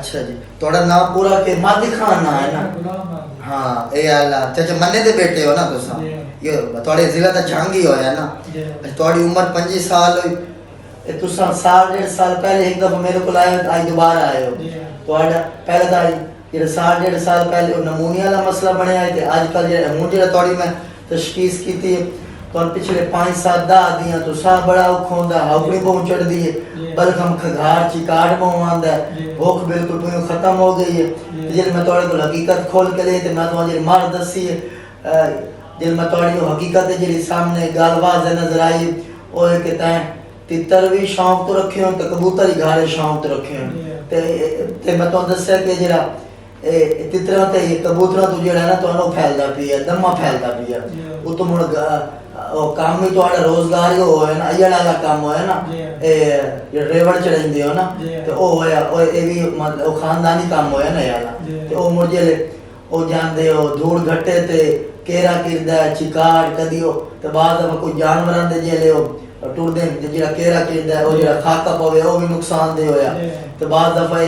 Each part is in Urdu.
اچھا جی تھوڑا نام پورا کہ مادی خان نا ہے نا ہاں اے اللہ چچا مننے دے بیٹے ہو نا تساں یہ تھوڑے ضلع دا جھانگی ہویا نا تھوڑی عمر 25 سال ہوئی تساں سال 1.5 سال پہلے ایک دفعہ میرے کو آئے آج دوبارہ آئے ہو تھوڑا پہلے دا یہ سال 1.5 سال پہلے نمونیا والا مسئلہ بنیا ہے کہ آج کل یہ ہوں جڑا تھوڑی میں تشخیص کی تھی تو پچھلے 5 سال دا دیاں تو سا بڑا کھوندا ہاؤکڑی پہنچ چڑھ دی ہے بلکم کھگار چکاڑ مہماندا ہے بھوک بالکل پوری ختم ہو گئی ہے جل میں تھوڑے کو حقیقت کھول کے لے تے میں تو جی مار دسی ہے جل میں تھوڑی حقیقت ہے جی سامنے گال واضح نظر آئی او ہے کہ تیں تتر بھی شوق تو رکھے ہوں تے کبوتر ہی گھارے شوق تو رکھے ہوں تے میں تو دسیا کہ جڑا تترا تے یہ کبوترا تو جڑا ہے نا تو انو پھیلدا پیا دما پھیلدا پیا او تو مڑ کام بھی تو روزگار ہی ہوئے نا ایڑا والا کام ہوئے نا ریوڑ چڑھیں دی ہو نا تو او ہویا اے بھی خاندانی کام ہوئے نا یالا تو او مجھے او جان دے ہو دھوڑ گھٹے تے کیرا کردا ہے چکاڑ کدیو تو بعد میں کوئی جانوراں دے جے لے او ٹور دے جڑا کیرا کردا ہے او جڑا کھاکا پوے او بھی نقصان دے ہویا تو بعد دفعہ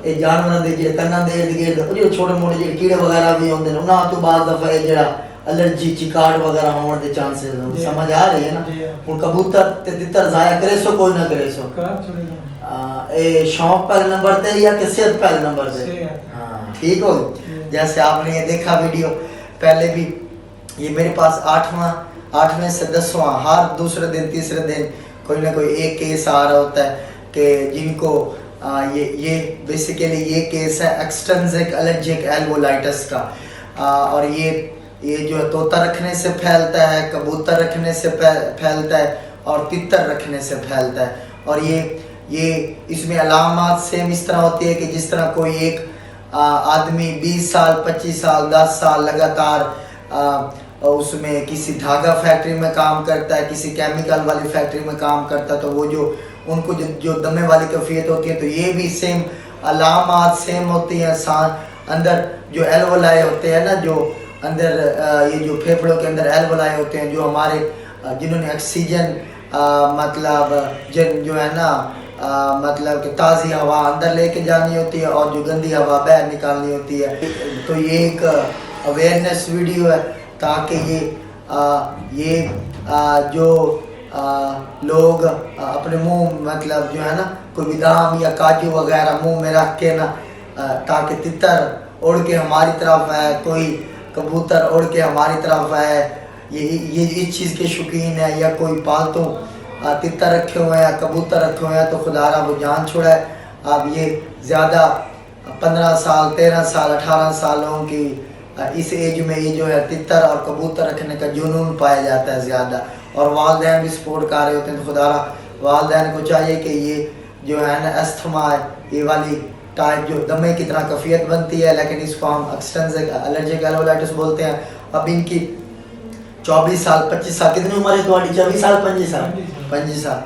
اے جانوراں دے جے کناں دے گرد او جو چھوٹے موٹے جے کیڑے وغیرہ بھی ہوندے نا تو بعد دفعہ جڑا الرجی چکاڑ وغیرہ ہونے دے چانسز سمجھ آ رہی ہے نا ہن کبوتر تے تتر ضائع کرے سو کوئی نہ کرے سو اے شوق پہلے نمبر تے یا کہ صحت پہلے نمبر تے ہاں ٹھیک ہو جیسے آپ نے یہ دیکھا ویڈیو پہلے بھی یہ میرے پاس 8ویں سے 10واں ہر دوسرے دن تیسرے دن کوئی نہ کوئی ایک کیس آ رہا ہوتا ہے کہ جن کو یہ بیسیکلی یہ کیس ہے ایکسٹرنزک الرجک ایلوولائٹس کا اور یہ جو ہے طوطا رکھنے سے پھیلتا ہے کبوتر رکھنے سے پھیلتا ہے اور تتر رکھنے سے پھیلتا ہے اور یہ اس میں علامات سیم اس طرح ہوتی ہے کہ جس طرح کوئی ایک آدمی 20 سال 25 سال 10 سال لگاتار اس میں کسی دھاگا فیکٹری میں کام کرتا ہے کسی کیمیکل والی فیکٹری میں کام کرتا ہے تو وہ جو ان کو جو دمے والی کیفیت ہوتی ہے تو یہ بھی سیم علامات سیم ہوتی ہیں اندر جو ایلوولائی ہوتے ہیں نا جو اندر یہ جو پھیپھڑوں کے اندر ایلوولائی ہوتے ہیں جو ہمارے جنہوں نے آکسیجن مطلب جو ہے نا مطلب کہ تازی ہوا اندر لے کے جانی ہوتی ہے اور جو گندی ہوا باہر نکالنی ہوتی ہے تو یہ ایک اویئرنیس ویڈیو ہے تاکہ یہ جو لوگ اپنے منہ مطلب جو ہے نا کوئی بادام یا کاجو وغیرہ منہ میں رکھ کے نا تاکہ تتر اڑ کے ہماری طرف ہے کوئی کبوتر اڑ کے ہماری طرف ہے یہ اس چیز کے شوقین ہے یا کوئی پالتو تتر رکھے ہوئے ہیں کبوتر رکھے ہوئے ہیں تو خدا را وہ جان چھوڑا ہے اب یہ زیادہ 15 سال 13 سال 18 سالوں کی اس ایج میں یہ جو ہے تتر اور کبوتر رکھنے کا جنون پایا جاتا ہے زیادہ اور والدین بھی سپورٹ کر رہے ہوتے ہیں تو خدا را والدین کو چاہیے کہ یہ جو ہے نا استھما ہے یہ والی ٹائپ جو دمے کی طرح کیفیت بنتی ہے لیکن اس کو ہم ایکسٹرنزک الرجک ایلوولائٹس بولتے ہیں اب ان کی 24 سال 25 سال کتنی عمر ہے تمہاری 24 سال 25 سال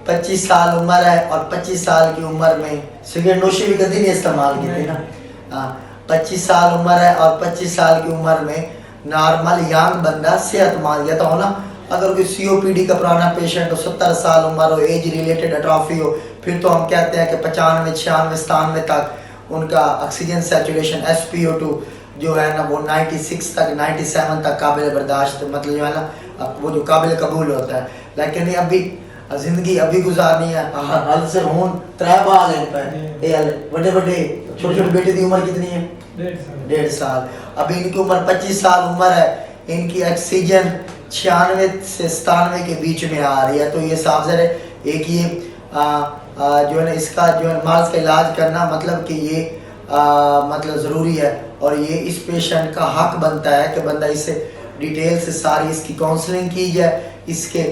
25 سال عمر ہے اور 25 سال کی عمر میں سگریٹ نوشی بھی کبھی نہیں استعمال کی تھی نا 25 سال عمر ہے اور 25 سال کی عمر میں نارمل ینگ بندہ صحت مند جاتا ہو نا اگر کوئی سی او پی ڈی کا پرانا پیشنٹ ہو 70 سال عمر ہو ایج ریلیٹڈ اٹرافی ہو پھر تو ہم کہتے ہیں کہ 95 96 97 تک ان کا آکسیجن سیچوریشن SpO2 جو ہے نا وہ 96 تک 97 تک قابل برداشت مطلب جو ہے نا وہ جو قابل قبول ہوتا ہے لیکن یہ ابھی زندگی ابھی گزارنی ہے حل سے ہون 3 بال ہیں پہ بڑے چھوٹے چھوٹے بیٹے کی عمر کتنی ہے 1.5 سال ابھی ان کی عمر 25 سال عمر ہے ان کی آکسیجن 96 سے 97 کے بیچ میں آ رہی ہے تو یہ صاف ظاہر ہے ایک یہ جو ہے نا اس کا جو ہے مرض کا علاج کرنا مطلب کہ یہ مطلب ضروری ہے اور یہ اس پیشنٹ کا حق بنتا ہے کہ بندہ اس سے ڈیٹیل سے ساری اس کی کاؤنسلنگ کی جائے اس کے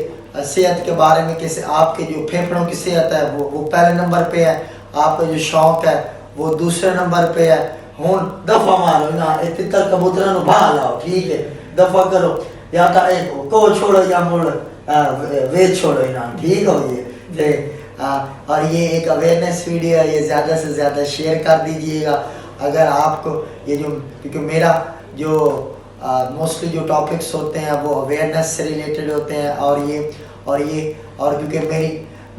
صحت کے بارے میں کیسے آپ کے جو پھیپھڑوں کی صحت ہے وہ پہلے نمبر پہ ہے آپ کا جو شوق ہے وہ دوسرے نمبر پہ ہے ہون دفعہ مارو نا تتر کبوتروں نو بھا لاؤ ٹھیک ہے دفعہ کرو یا تا ایک کو چھوڑو یا موڑ ویچ چھوڑو نا ٹھیک ہو یہ اور یہ ایک اویئرنیس ویڈیو ہے یہ زیادہ سے زیادہ شیئر کر دیجئے گا اگر آپ کو یہ جو کیونکہ میرا جو موسٹلی جو ٹاپکس ہوتے ہیں وہ اویئرنیس سے ریلیٹڈ ہوتے ہیں اور کیونکہ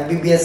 MBBS